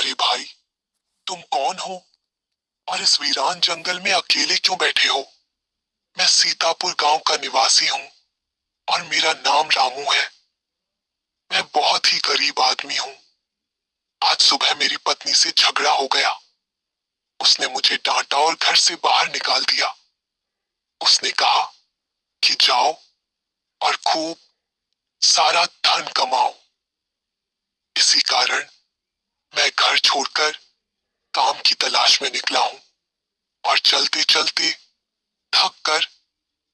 अरे भाई, तुम कौन हो और इस वीरान जंगल में अकेले क्यों बैठे हो? मैं सीतापुर गांव का निवासी हूँ और मेरा नाम रामू है। मैं बहुत ही गरीब आदमी हूँ। आज सुबह मेरी पत्नी से झगड़ा हो गया। उसने मुझे डांटा और घर से बाहर निकाल दिया। उसने कहा कि जाओ और खूब सारा धन कमाओ। इसी कारण मैं घर छोड़कर काम की तलाश में निकला हूँ और चलते चलते थक कर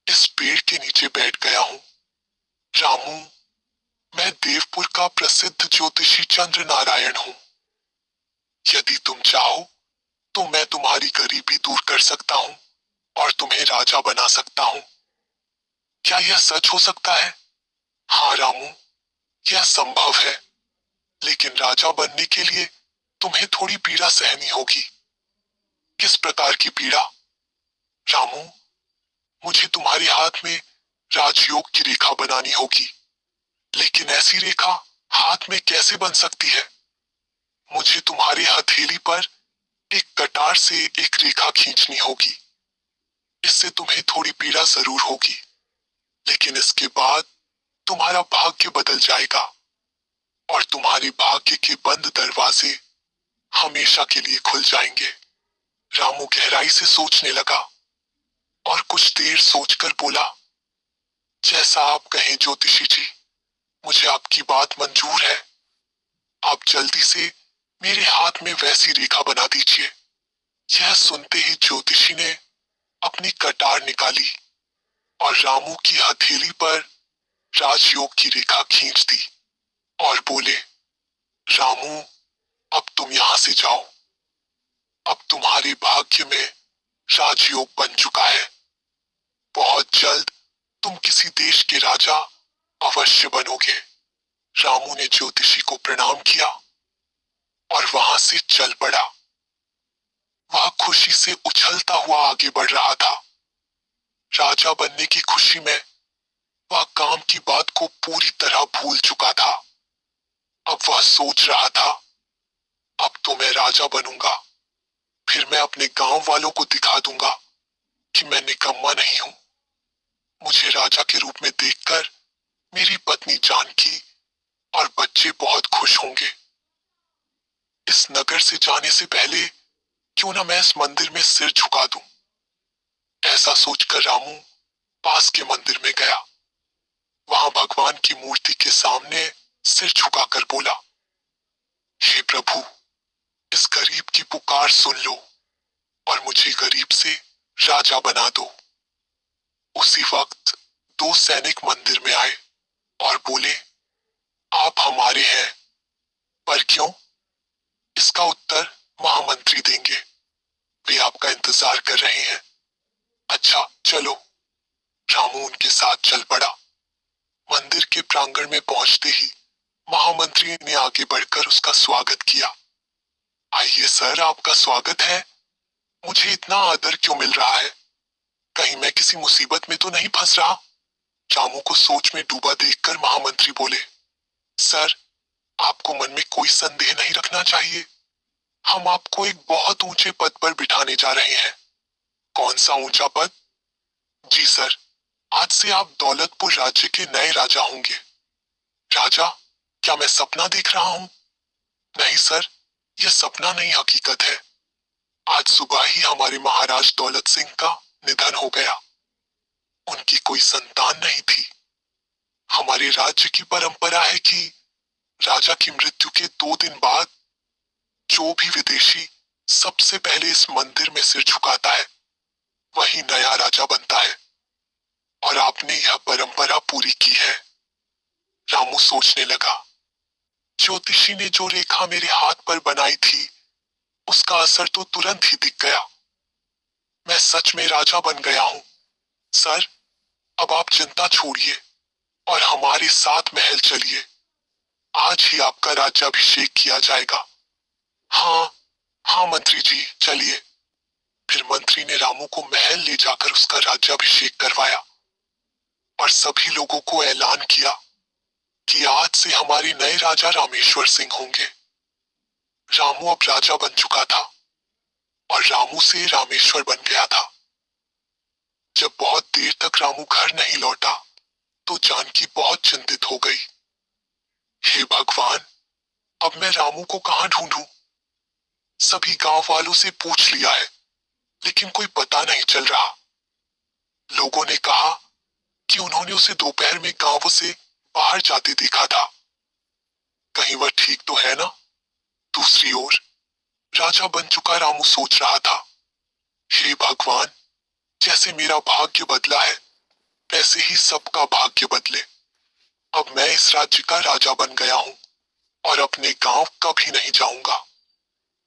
इस पेड़ के नीचे बैठ गया हूँ। रामू, मैं देवपुर का प्रसिद्ध ज्योतिषी चंद्र नारायण हूँ। यदि तुम चाहो तो मैं तुम्हारी गरीबी दूर कर सकता हूँ और तुम्हें राजा बना सकता हूँ। क्या यह सच हो सकता है? हाँ रामू, यह संभव है, लेकिन राजा बनने के लिए तुम्हें थोड़ी पीड़ा सहनी होगी। किस प्रकार की पीड़ा? रामू, मुझे तुम्हारे हाथ में राजयोग की रेखा बनानी होगी, लेकिन ऐसी रेखा हाथ में कैसे बन सकती है? मुझे तुम्हारी हथेली पर एक कटार से एक रेखा खींचनी होगी। इससे तुम्हें थोड़ी पीड़ा जरूर होगी, लेकिन इसके बाद तुम्हारा भाग्य बदल जाएगा और तुम्हारे भाग्य के बंद दरवाजे हमेशा के लिए खुल जाएंगे। रामू गहराई से सोचने लगा और कुछ देर सोचकर बोला, जैसा आप कहें ज्योतिषी जी, मुझे आपकी बात मंजूर है। आप जल्दी से मेरे हाथ में वैसी रेखा बना दीजिए। यह सुनते ही ज्योतिषी ने अपनी कटार निकाली और रामू की हथेली पर राजयोग की रेखा खींच दी और बोले, रामू, अब तुम यहां से जाओ। अब तुम्हारे भाग्य में राजयोग बन चुका है। बहुत जल्द तुम किसी देश के राजा अवश्य बनोगे। रामू ने ज्योतिषी को प्रणाम किया और वहां से चल पड़ा। वह खुशी से उछलता हुआ आगे बढ़ रहा था। राजा बनने की खुशी में वह काम की बात को पूरी तरह भूल चुका था। अब वह सोच रहा था, अब तो मैं राजा बनूंगा, फिर मैं अपने गांव वालों को दिखा दूंगा कि मैं निकम्मा नहीं हूं। मुझे राजा के रूप में देखकर मेरी पत्नी जानकी और बच्चे बहुत खुश होंगे। इस नगर से जाने से पहले क्यों ना मैं इस मंदिर में सिर झुका दूं। ऐसा सोचकर रामू पास के मंदिर में गया। वहां भगवान की मूर्ति के सामने सिर झुकाकर बोला, हे प्रभु, इस गरीब की पुकार सुन लो और मुझे गरीब से राजा बना दो। उसी वक्त दो सैनिक मंदिर में आए और बोले, आप हमारे हैं। पर क्यों? इसका उत्तर महामंत्री देंगे। वे आपका इंतजार कर रहे हैं। अच्छा चलो। रामू उनके साथ चल पड़ा। मंदिर के प्रांगण में पहुंचते ही महामंत्री ने आगे बढ़कर उसका स्वागत किया। आइए सर, आपका स्वागत है। मुझे इतना आदर क्यों मिल रहा है? कहीं मैं किसी मुसीबत में तो नहीं फंस रहा? रामू को सोच में डूबा देखकर महामंत्री बोले, सर, आपको मन में कोई संदेह नहीं रखना चाहिए। हम आपको एक बहुत ऊंचे पद पर बिठाने जा रहे हैं। कौन सा ऊंचा पद? जी सर, आज से आप दौलतपुर राज्य के नए राजा होंगे। राजा? क्या मैं सपना देख रहा हूं? नहीं सर, यह सपना नहीं, हकीकत है। आज सुबह ही हमारे महाराज दौलत सिंह का निधन हो गया। उनकी कोई संतान नहीं थी। हमारे राज्य की परंपरा है कि राजा की मृत्यु के 2 दिन बाद जो भी विदेशी सबसे पहले इस मंदिर में सिर झुकाता है, वही नया राजा बनता है। और आपने यह परंपरा पूरी की है। रामू सोचने लगा, ज्योतिषी ने जो रेखा मेरे हाथ पर बनाई थी, उसका असर तो तुरंत ही दिख गया। मैं सच में राजा बन गया हूं। सर, अब आप चिंता छोड़िए और हमारे साथ महल चलिए। आज ही आपका राज्याभिषेक किया जाएगा। हाँ हाँ मंत्री जी, चलिए। फिर मंत्री ने रामू को महल ले जाकर उसका राज्याभिषेक करवाया और सभी लोगों को ऐलान किया कि आज से हमारे नए राजा रामेश्वर सिंह होंगे। रामू अब राजा बन चुका था और रामू से रामेश्वर बन गया था। जब बहुत देर तक रामू घर नहीं लौटा तो जानकी बहुत चिंतित हो गई। हे भगवान, अब मैं रामू को कहां ढूंढूं? सभी गांव वालों से पूछ लिया है, लेकिन कोई पता नहीं चल रहा। लोगों ने कहा कि उन्होंने उसे दोपहर में गांव से बाहर जाते देखा था। कहीं वह ठीक तो है ना? दूसरी ओर राजा बन चुका रामू सोच रहा था, हे भगवान, जैसे मेरा भाग्य बदला है वैसे ही सबका भाग्य बदले। अब मैं इस राज्य का राजा बन गया हूं और अपने गांव कभी नहीं जाऊंगा।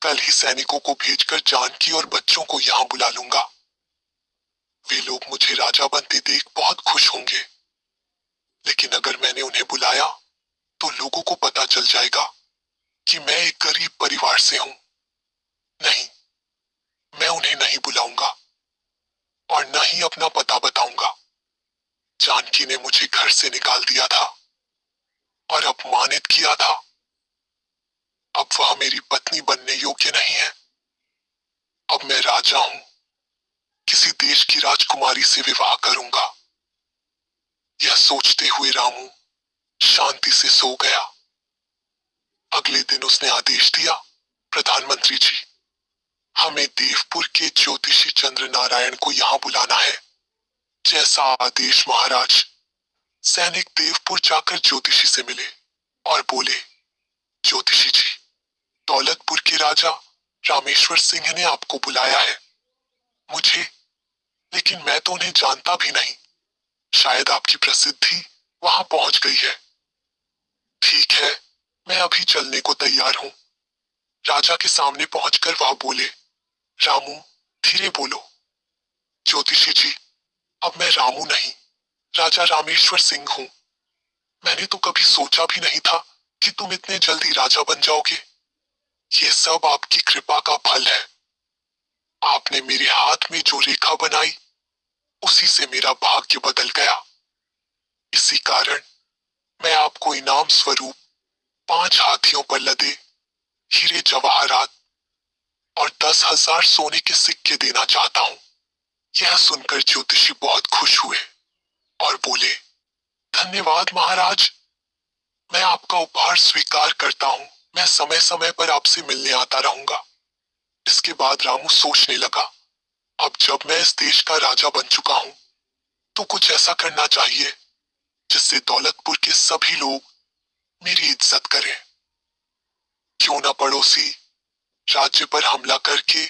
कल ही सैनिकों को भेजकर जानकी और बच्चों को यहां बुला लूंगा। वे लोग मुझे राजा बनते देख बहुत खुश होंगे, लेकिन अगर मैंने उन्हें बुलाया तो लोगों को पता चल जाएगा कि मैं एक गरीब परिवार से हूं। नहीं, मैं उन्हें नहीं बुलाऊंगा और न ही अपना पता बताऊंगा। जानकी ने मुझे घर से निकाल दिया था और अपमानित किया था। अब वह मेरी पत्नी बनने योग्य नहीं है। अब मैं राजा हूं, किसी देश की राजकुमारी से विवाह करूंगा। यह सोचते हुए रामू शांति से सो गया। अगले दिन उसने आदेश दिया, प्रधानमंत्री जी, हमें देवपुर के ज्योतिषी चंद्र नारायण को यहां बुलाना है। जैसा आदेश महाराज। सैनिक देवपुर जाकर ज्योतिषी से मिले और बोले, ज्योतिषी जी, दौलतपुर के राजा रामेश्वर सिंह ने आपको बुलाया है। मुझे? लेकिन मैं तो उन्हें जानता भी नहीं। शायद आपकी प्रसिद्धि वहां पहुंच गई है। ठीक है, मैं अभी चलने को तैयार हूं। राजा के सामने पहुंचकर वह बोले, रामू, धीरे बोलो। ज्योतिषी जी, अब मैं रामू नहीं, राजा रामेश्वर सिंह हूं। मैंने तो कभी सोचा भी नहीं था कि तुम इतने जल्दी राजा बन जाओगे। ये सब आपकी कृपा का फल है। आपने मेरे हाथ में जो रेखा बनाई उसी से मेरा भाग्य बदल गया। इसी कारण मैं आपको इनाम स्वरूप 5 हाथियों पर लदे हीरे जवाहरात और 10,000 सोने के सिक्के देना चाहता हूं। यह सुनकर ज्योतिषी बहुत खुश हुए और बोले, धन्यवाद महाराज, मैं आपका उपहार स्वीकार करता हूं। मैं समय समय पर आपसे मिलने आता रहूंगा। इसके बाद रामू सोचने लगा, अब जब मैं इस देश का राजा बन चुका हूं तो कुछ ऐसा करना चाहिए जिससे दौलतपुर के सभी लोग मेरी इज्जत करें। क्यों ना पड़ोसी राज्य पर हमला करके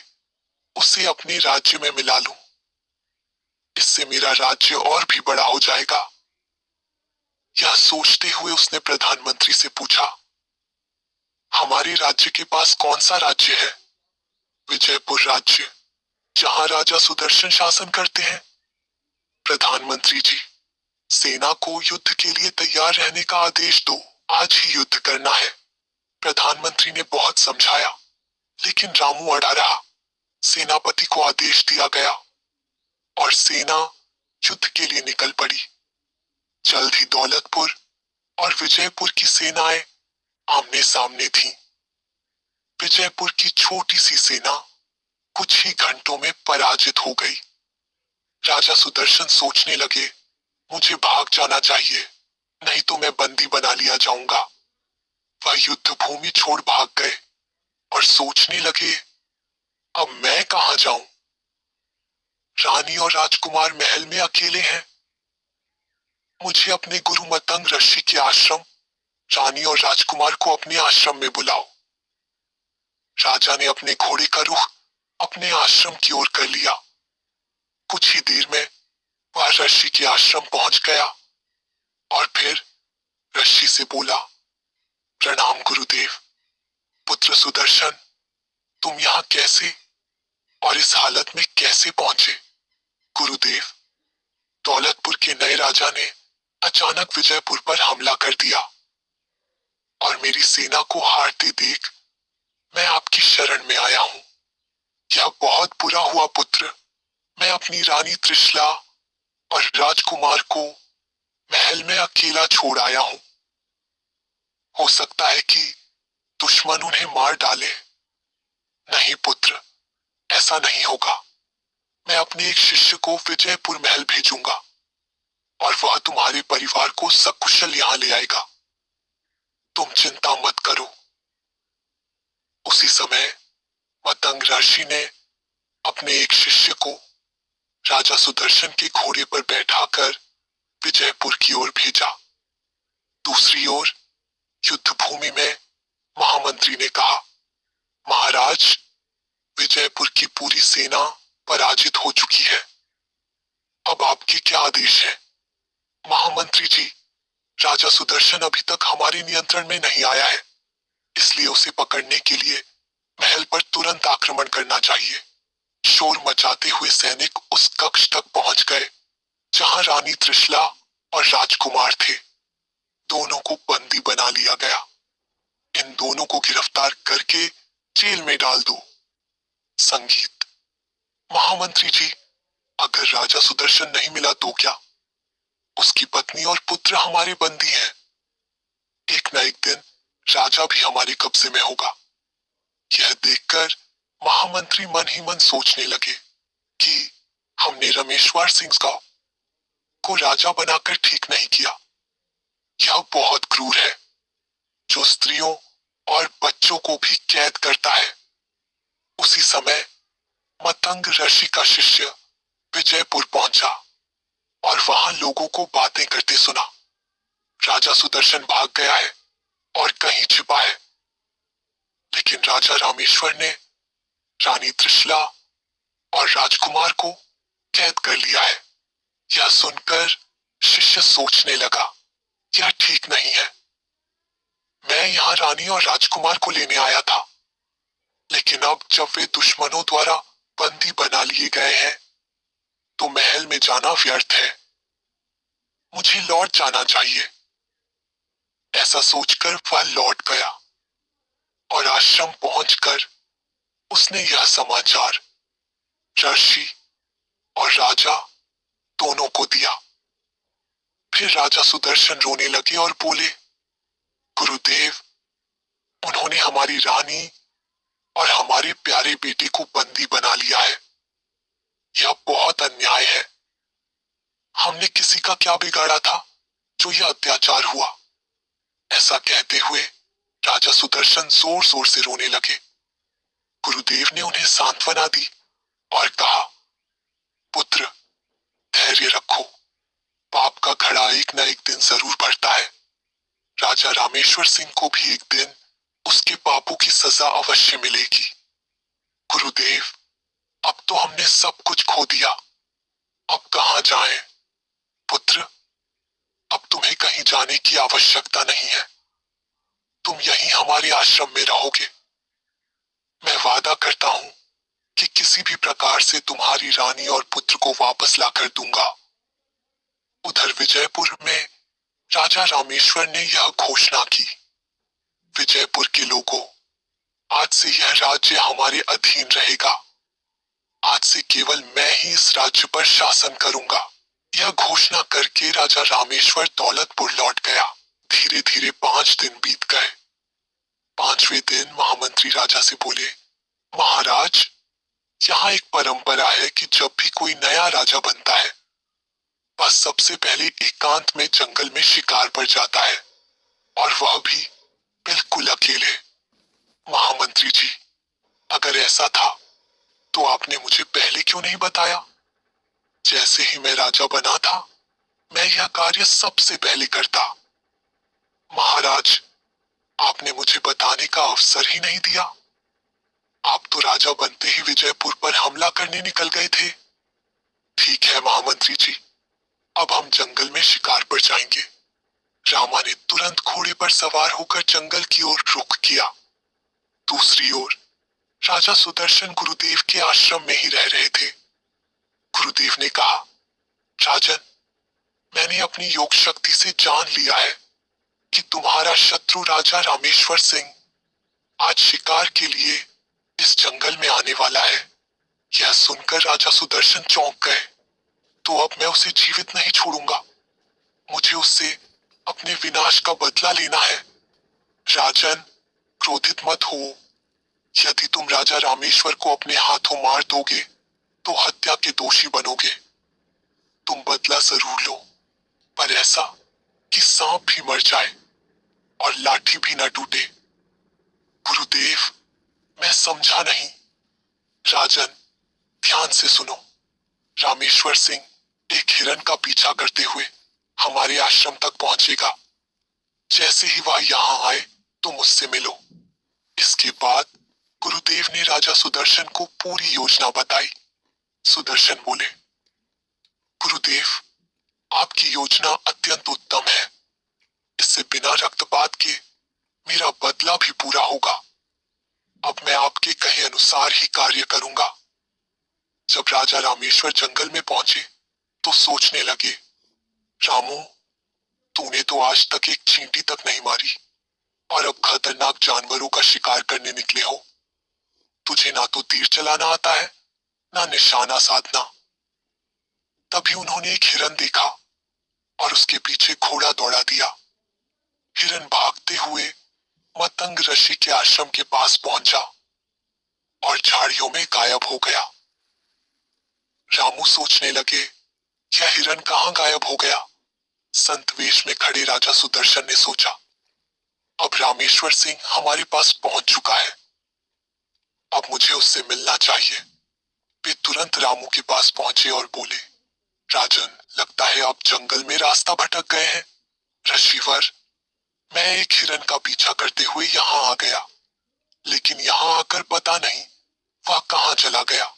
उसे अपने राज्य में मिला लूं। इससे मेरा राज्य और भी बड़ा हो जाएगा। यह सोचते हुए उसने प्रधानमंत्री से पूछा, हमारे राज्य के पास कौन सा राज्य है? विजयपुर राज्य, जहां राजा सुदर्शन शासन करते हैं। प्रधानमंत्री जी, सेना को युद्ध के लिए तैयार रहने का आदेश दो। आज ही युद्ध करना है। प्रधानमंत्री ने बहुत समझाया, लेकिन रामू अड़ा रहा। सेनापति को आदेश दिया गया और सेना युद्ध के लिए निकल पड़ी। जल्द ही दौलतपुर और विजयपुर की सेनाएं आमने सामने थीं। विजयपुर की छोटी सी सेना कुछ ही घंटों में पराजित हो गई। राजा सुदर्शन सोचने लगे, मुझे भाग जाना चाहिए, नहीं तो मैं बंदी बना लिया जाऊंगा। वह युद्ध भूमि छोड़ भाग गए और सोचने लगे, अब मैं कहां जाऊं? रानी और राजकुमार महल में अकेले हैं। मुझे अपने गुरु मतंग ऋषि के आश्रम, रानी और राजकुमार को अपने आश्रम में बुलाओ। राजा ने अपने घोड़े का रुख अपने आश्रम की ओर कर लिया। कुछ ही देर में वह ऋषि के आश्रम पहुंच गया और फिर ऋषि से बोला, प्रणाम गुरुदेव। पुत्र सुदर्शन, तुम यहाँ कैसे और इस हालत में कैसे पहुंचे? गुरुदेव, दौलतपुर के नए राजा ने अचानक विजयपुर पर हमला कर दिया और मेरी सेना को हारते देख मैं आपकी शरण में आया हूं। यह बहुत बुरा हुआ पुत्र। मैं अपनी रानी त्रिशला और राजकुमार को महल में अकेला छोड़ आया हूं। हो सकता है कि दुश्मन उन्हें मार डाले। नहीं पुत्र, ऐसा नहीं होगा। मैं अपने एक शिष्य को विजयपुर महल भेजूंगा और वह तुम्हारे परिवार को सकुशल यहां ले आएगा। तुम चिंता मत करो। उसी समय मतंग ऋषि ने अपने एक शिष्य को राजा सुदर्शन के घोड़े पर बैठाकर विजयपुर की ओर भेजा। दूसरी ओर युद्ध भूमि में महामंत्री ने कहा, महाराज, विजयपुर की पूरी सेना पराजित हो चुकी है। अब आपके क्या आदेश है? महामंत्री जी, राजा सुदर्शन अभी तक हमारे नियंत्रण में नहीं आया है, इसलिए उसे पकड़ने के लिए महल पर तुरंत आक्रमण करना चाहिए। शोर मचाते हुए सैनिक उस कक्ष तक पहुंच गए जहां रानी त्रिशला और राजकुमार थे। दोनों को बंदी बना लिया गया। इन दोनों को गिरफ्तार करके जेल में डाल दो। संगीत। महामंत्री जी, अगर राजा सुदर्शन नहीं मिला तो क्या? उसकी पत्नी और पुत्र हमारे बंदी हैं। एक न एक दिन राजा भी हमारे कब्जे में होगा। यह देखकर महामंत्री मन ही मन सोचने लगे कि हमने रमेश्वर सिंह को राजा बनाकर ठीक नहीं किया। यह बहुत क्रूर है, जो स्त्रियों और बच्चों को भी कैद करता है। उसी समय मतंग ऋषि का शिष्य विजयपुर पहुंचा और वहां लोगों को बातें करते सुना। राजा सुदर्शन भाग गया है और कहीं छिपा है। लेकिन राजा रामेश्वर ने रानी त्रिशला और राजकुमार को कैद कर लिया है। यह सुनकर शिष्य सोचने लगा, यह ठीक नहीं है। मैं यहाँ रानी और राजकुमार को लेने आया था, लेकिन अब जब वे दुश्मनों द्वारा बंदी बना लिए गए हैं, तो महल में जाना व्यर्थ है। मुझे लौट जाना चाहिए। ऐसा सोचकर वह लौट गया और आश्रम पहुंचकर उसने यह समाचार ऋषि और राजा दोनों को दिया। फिर राजा सुदर्शन रोने लगे और बोले, गुरुदेव, उन्होंने हमारी रानी और हमारे प्यारे बेटे को बंदी बना लिया है। यह बहुत अन्याय है। हमने किसी का क्या बिगाड़ा था जो यह अत्याचार हुआ? ऐसा कहते हुए राजा सुदर्शन जोर जोर से रोने लगे। गुरुदेव ने उन्हें सांत्वना दी और कहा, पुत्र, धैर्य रखो। पाप का घड़ा एक न एक दिन जरूर भरता है। राजा रामेश्वर सिंह को भी एक दिन उसके पापों की सजा अवश्य मिलेगी। गुरुदेव, अब तो हमने सब कुछ खो दिया। अब कहां जाएं? पुत्र, अब तुम्हें कहीं जाने की आवश्यकता नहीं है। तुम यहीं हमारे आश्रम में रहोगे। मैं वादा करता हूं कि किसी भी प्रकार से तुम्हारी रानी और पुत्र को वापस लाकर दूंगा। उधर विजयपुर में राजा रामेश्वर ने यह घोषणा की, विजयपुर के लोगों, आज से यह राज्य हमारे अधीन रहेगा। आज से केवल मैं ही इस राज्य पर शासन करूंगा। यह घोषणा करके राजा रामेश्वर दौलतपुर लौट गया। धीरे धीरे 5 दिन बीत गए। 5वें दिन महामंत्री राजा से बोले, महाराज, यहाँ एक परंपरा है कि जब भी कोई नया राजा बनता है, वह सबसे पहले एकांत में जंगल में शिकार पर जाता है, और वह भी बिल्कुल अकेले। महामंत्री जी, अगर ऐसा था तो आपने मुझे पहले क्यों नहीं बताया? जैसे ही मैं राजा बना था, मैं यह कार्य सबसे पहले करता। महाराज, आपने मुझे बताने का अवसर ही नहीं दिया। आप तो राजा बनते ही विजयपुर पर हमला करने निकल गए थे। ठीक है महामंत्री जी, अब हम जंगल में शिकार पर जाएंगे। रामा ने तुरंत घोड़े पर सवार होकर जंगल की ओर रुख किया। दूसरी ओर राजा सुदर्शन गुरुदेव के आश्रम में ही रह रहे थे। गुरुदेव ने कहा, राजन, मैंने अपनी योग शक्ति से जान लिया है कि तुम्हारा शत्रु राजा रामेश्वर सिंह आज शिकार के लिए इस जंगल में आने वाला है। यह सुनकर राजा सुदर्शन चौंक गए। तो अब मैं उसे जीवित नहीं छोड़ूंगा। मुझे उससे अपने विनाश का बदला लेना है। राजन, क्रोधित मत हो। यदि तुम राजा रामेश्वर को अपने हाथों मार दोगे तो हत्या के दोषी बनोगे। तुम बदला जरूर लो, पर ऐसा कि सांप भी मर जाए और लाठी भी न टूटे। गुरुदेव, मैं समझा नहीं। राजन, ध्यान से सुनो। रामेश्वर सिंह एक हिरन का पीछा करते हुए हमारे आश्रम तक पहुंचेगा। जैसे ही वह यहां आए तो मुझसे मिलो। इसके बाद गुरुदेव ने राजा सुदर्शन को पूरी योजना बताई। सुदर्शन बोले, गुरुदेव, आपकी योजना अत्यंत उत्तम है। इससे बिना रक्तपात के मेरा बदला भी पूरा होगा। अब मैं आपके कहे अनुसार ही कार्य करूंगा। जब राजा रामेश्वर जंगल में पहुंचे तो सोचने लगे, रामू, तूने तो आज तक एक चींटी तक नहीं मारी और अब खतरनाक जानवरों का शिकार करने निकले हो। तुझे ना तो तीर चलाना आता है, ना निशाना साधना। तभी उन्होंने एक हिरन देखा और उसके पीछे घोड़ा दौड़ा दिया। हिरन भागते हुए मतंग ऋषि के आश्रम के पास पहुंचा और झाड़ियों में गायब हो गया। रामू सोचने लगे, यह हिरन कहां गायब हो गया? संत वेश में खड़े राजा सुदर्शन ने सोचा, अब रामेश्वर सिंह हमारे पास पहुंच चुका है, अब मुझे उससे मिलना चाहिए। वे तुरंत रामू के पास पहुंचे और बोले, राजन, लगता है आप जंगल में रास्ता भटक गए हैं। ऋषिवर, मैं एक हिरन का पीछा करते हुए यहां आ गया, लेकिन यहां आकर पता नहीं वह कहां चला गया।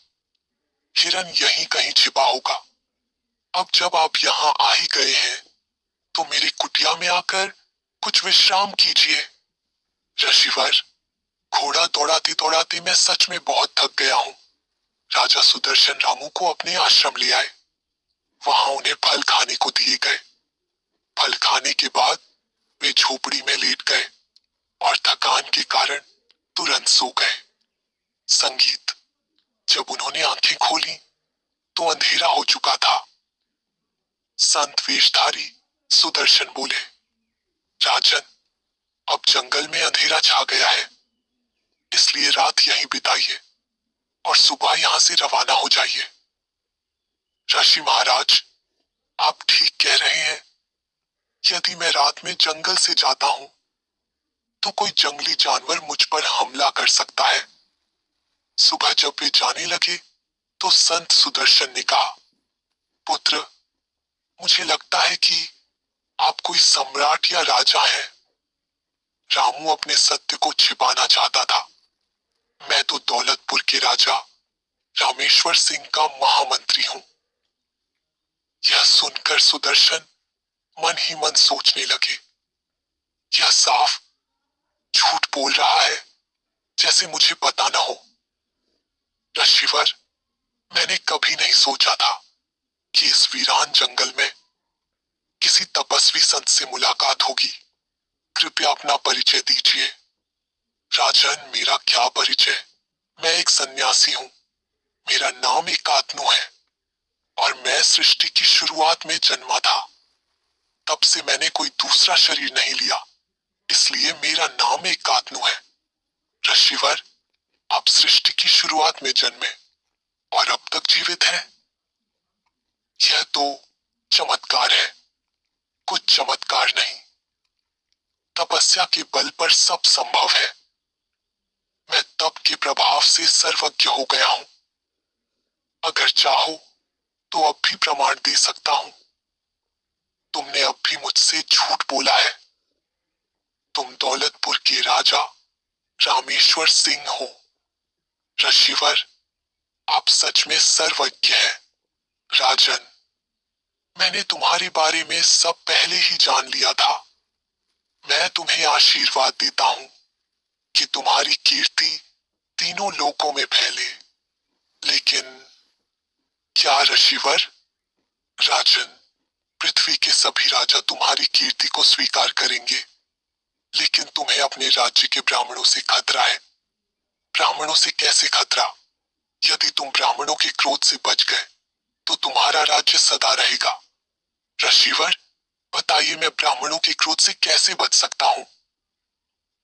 हिरन यहीं कहीं छिपा होगा। अब जब आप यहां आ ही गए हैं तो मेरी कुटिया में आकर कुछ विश्राम कीजिए। ऋषिवर, घोड़ा दौड़ाते दौड़ाते मैं सच में बहुत थक गया हूं। राजा सुदर्शन रामू को अपने आश्रम ले आए। वहां उन्हें फल खाने को दिए गए। फल खाने के बाद वे झोपड़ी में लेट गए और थकान के कारण तुरंत सो गए। संगीत, जब उन्होंने आंखें खोली तो अंधेरा हो चुका था। संत वेशधारी सुदर्शन बोले, राजन, अब जंगल में अंधेरा छा गया है, इसलिए रात यहीं बिताइए और सुबह यहां से रवाना हो जाइए। ऋषि महाराज, आप ठीक कह रहे हैं। यदि मैं रात में जंगल से जाता हूं तो कोई जंगली जानवर मुझ पर हमला कर सकता है। सुबह जब वे जाने लगे तो संत सुदर्शन ने कहा, पुत्र, मुझे लगता है कि आप कोई सम्राट या राजा हैं। रामू अपने सत्य को छिपाना चाहता था। मैं तो दौलतपुर के राजा रामेश्वर सिंह का महामंत्री हूं। यह सुनकर सुदर्शन मन ही मन सोचने लगे, यह साफ झूठ बोल रहा है, जैसे मुझे पता न हो। ऋषिवर, मैंने कभी नहीं सोचा था कि इस वीरान जंगल में किसी तपस्वी संत से मुलाकात होगी। कृपया अपना परिचय दीजिए। राजन, मेरा क्या परिचय? मैं एक सन्यासी हूं। मेरा नाम एकात्नु है और मैं सृष्टि की शुरुआत में जन्मा था। तब से मैंने कोई दूसरा शरीर नहीं लिया, इसलिए मेरा नाम एकात्नु है। ऋषिवर, आप सृष्टि की शुरुआत में जन्मे और अब तक जीवित हैं। यह तो चमत्कार है, कुछ चमत्कार नहीं। तपस्या के बल पर सब संभव है। मैं तप के प्रभाव से सर्वज्ञ हो गया हूं। अगर चाहो तो अब भी प्रमाण दे सकता हूं। तुमने अब भी मुझसे झूठ बोला है। तुम दौलतपुर के राजा रामेश्वर सिंह हो। ऋषिवर, आप सच में सर्वज्ञ हैं। राजन, मैंने तुम्हारे बारे में सब पहले ही जान लिया था। मैं तुम्हें आशीर्वाद देता हूं कि तुम्हारी कीर्ति तीनों लोकों में फैले। लेकिन क्या ऋषिवर? राजन, पृथ्वी के सभी राजा तुम्हारी कीर्ति को स्वीकार करेंगे, लेकिन तुम्हें अपने राज्य के ब्राह्मणों से खतरा है। ब्राह्मणों से कैसे खतरा? यदि तुम ब्राह्मणों के क्रोध से बच गए तो तुम्हारा राज्य सदा रहेगा। ऋषिवर, बताइए, मैं ब्राह्मणों के क्रोध से कैसे बच सकता हूं?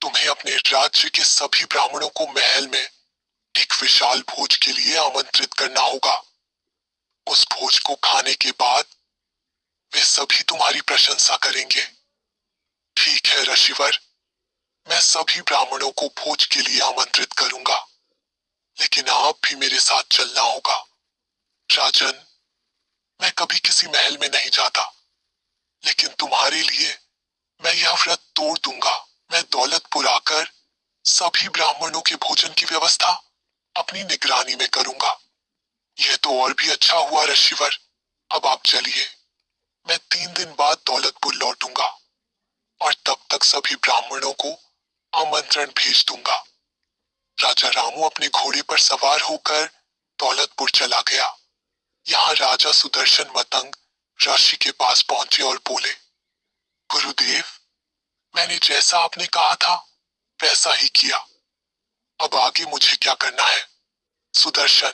तुम्हें अपने राज्य के सभी ब्राह्मणों को महल में एक विशाल भोज के लिए आमंत्रित करना होगा। उस भोज को खाने के बाद वे सभी तुम्हारी प्रशंसा करेंगे। ठीक है ऋषिवर, मैं सभी ब्राह्मणों को भोज के लिए आमंत्रित करूंगा, लेकिन आप भी मेरे साथ चलना होगा। राजन, मैं कभी किसी महल में नहीं जाता, लेकिन तुम्हारे लिए मैं यह व्रत तोड़ दूंगा। मैं दौलतपुर आकर सभी ब्राह्मणों के भोजन की व्यवस्था अपनी निगरानी में करूंगा। यह तो और भी अच्छा हुआ ऋषिवर। अब आप चलिए, मैं 3 दिन बाद दौलतपुर लौटूंगा और तब तक सभी ब्राह्मणों को आमंत्रण भेज दूंगा। राजा रामू अपने घोड़े पर सवार होकर दौलतपुर चला गया। यहाँ राजा सुदर्शन मतंग ऋषि के पास पहुंचे और बोले, गुरुदेव, मैंने जैसा आपने कहा था वैसा ही किया। अब आगे मुझे क्या करना है? सुदर्शन,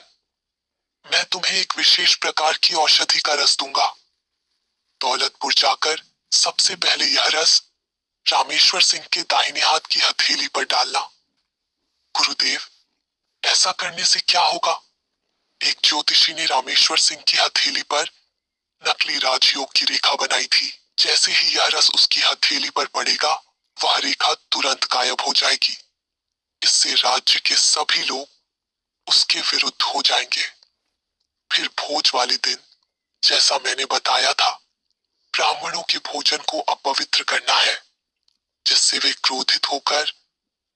मैं तुम्हें एक विशेष प्रकार की औषधि का रस दूंगा। दौलतपुर जाकर सबसे पहले यह रस रामेश्वर सिंह के दाहिने हाथ की हथेली पर डालना। गुरुदेव, ऐसा करने से क्या होगा? एक ज्योतिषी ने रामेश्वर सिंह की हथेली पर नकली राजयोग की रेखा बनाई थी। जैसे ही यह रस उसकी हथेली पर पड़ेगा, वह रेखा तुरंत गायब हो जाएगी। इससे राज्य के सभी लोग उसके विरुद्ध हो जाएंगे। फिर भोज वाले दिन, जैसा मैंने बताया था, ब्राह्मणों के भोजन को अपवित्र करना है, जिससे वे क्रोधित होकर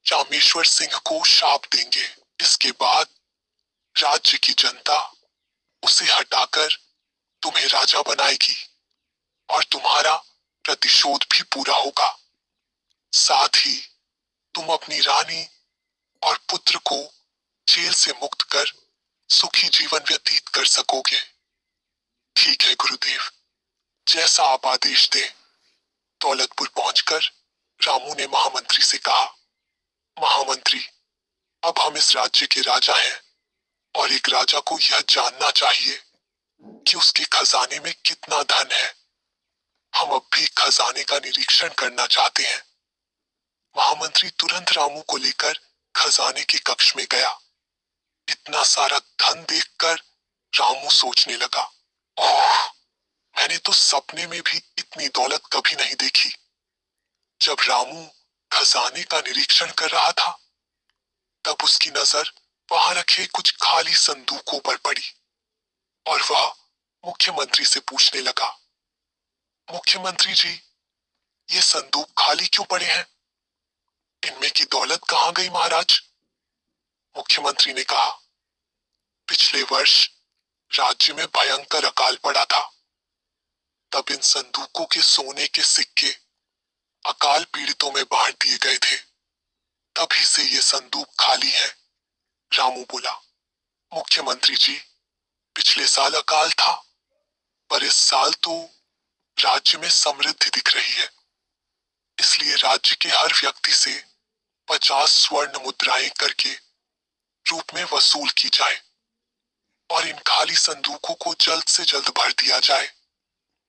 रामेश्वर सिंह को शाप देंगे। इसके बाद राज्य की जनता उसे हटाकर तुम्हें राजा बनाएगी और तुम्हारा प्रतिशोध भी पूरा होगा। साथ ही तुम अपनी रानी और पुत्र को जेल से मुक्त कर सुखी जीवन व्यतीत कर सकोगे। ठीक है गुरुदेव, जैसा आप आदेश दें। दौलतपुर पहुंचकर रामू ने महामंत्री से कहा, महामंत्री, अब हम इस राज्य के राजा हैं और एक राजा को यह जानना चाहिए कि उसके खजाने में कितना धन है। हम अब भी खजाने का निरीक्षण करना चाहते हैं। महामंत्री तुरंत रामू को लेकर खजाने के कक्ष में गया। इतना सारा धन देखकर रामू सोचने लगा, ओह, मैंने तो सपने में भी इतनी दौलत कभी नहीं देखी। जब रामू खजाने का निरीक्षण कर रहा था, तब उसकी नजर वहां रखे कुछ खाली संदूकों पर पड़ी और वह मुख्यमंत्री से पूछने लगा, मुख्यमंत्री जी, ये संदूक खाली क्यों पड़े हैं? इनमें की दौलत कहां गई महाराज? मुख्यमंत्री ने कहा, पिछले वर्ष राज्य में भयंकर अकाल पड़ा था। तब इन संदूकों के सोने के सिक्के अकाल पीड़ितों में बांट दिए गए थे। तभी से ये संदूक खाली है। रामू बोला, मुख्यमंत्री जी, पिछले साल अकाल था, पर इस साल तो राज्य में समृद्धि दिख रही है। इसलिए राज्य के हर व्यक्ति से 50 स्वर्ण मुद्राएं करके रूप में वसूल की जाए और इन खाली संदूकों को जल्द से जल्द भर दिया जाए।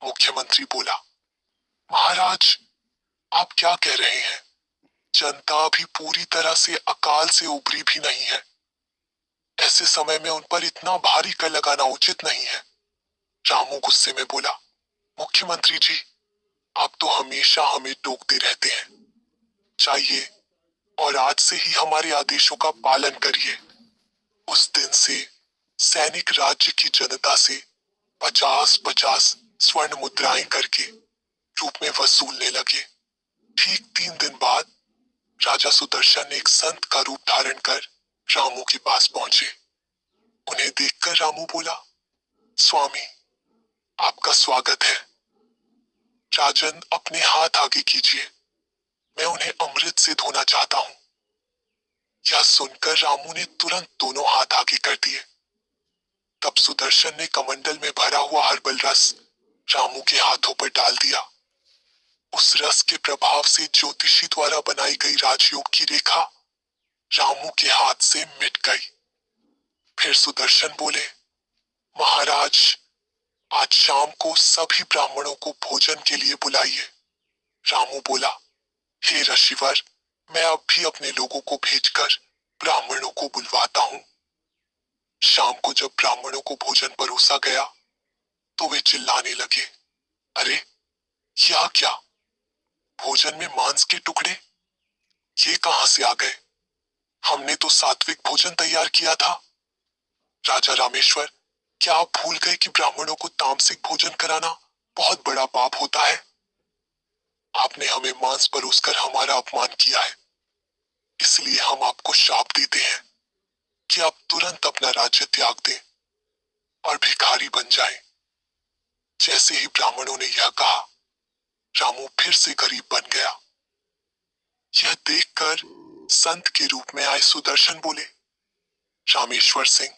मुख्यमंत्री बोला, महाराज, आप क्या कह रहे हैं? जनता अभी पूरी तरह से अकाल से उबरी भी नहीं है। ऐसे समय में उन पर इतना भारी कर लगाना उचित नहीं है। रामू गुस्से में बोला, मुख्यमंत्री जी, आप तो हमेशा हमें टोकते रहते हैं। चाहिए और आज से ही हमारे आदेशों का पालन करिए। उस दिन से सैनिक राज्य की जनता से 50-50 स्वर्ण मुद्राएं करके रूप में वसूलने लगे। ठीक 3 दिन बाद राजा सुदर्शन एक संत का रूप धारण कर रामू के पास पहुंचे। उन्हें देखकर रामू बोला, स्वामी, आपका स्वागत है। राजन, अपने हाथ आगे कीजिए, मैं उन्हें अमृत से धोना चाहता हूं। यह सुनकर रामू ने तुरंत दोनों हाथ आगे कर दिए। तब सुदर्शन ने कमंडल में भरा हुआ हर्बल रस रामू के हाथों पर डाल दिया। उस रस के प्रभाव से ज्योतिषी द्वारा बनाई गई राजयोग की रेखा रामू के हाथ से मिट गई। फिर सुदर्शन बोले, महाराज, आज शाम को सभी ब्राह्मणों को भोजन के लिए बुलाइए। रामू बोला, हे ऋषिवर, मैं अब भी अपने लोगों को भेजकर ब्राह्मणों को बुलवाता हूँ। शाम को जब ब्राह्मणों को भोजन परोसा गया तो वे चिल्लाने लगे, अरे यह क्या, भोजन में मांस के टुकड़े, ये कहां से आ गए? हमने तो सात्विक भोजन तैयार किया था। राजा रामेश्वर, क्या आप भूल गए कि ब्राह्मणों को तामसिक भोजन कराना बहुत बड़ा पाप होता है? आपने हमें मांस परोसकर हमारा अपमान किया है, इसलिए हम आपको शाप देते हैं कि आप तुरंत अपना राज्य त्याग दें और भिखारी बन जाएं। जैसे ही ब्राह्मणों ने यह कहा, रामू फिर से गरीब बन गया। यह देखकर संत के रूप में आए सुदर्शन बोले, रामेश्वर सिंह,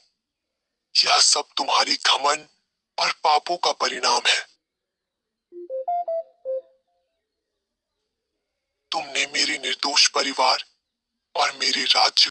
यह सब तुम्हारी घमंड और पापों का परिणाम है। तुमने मेरे निर्दोष परिवार और मेरे राज्य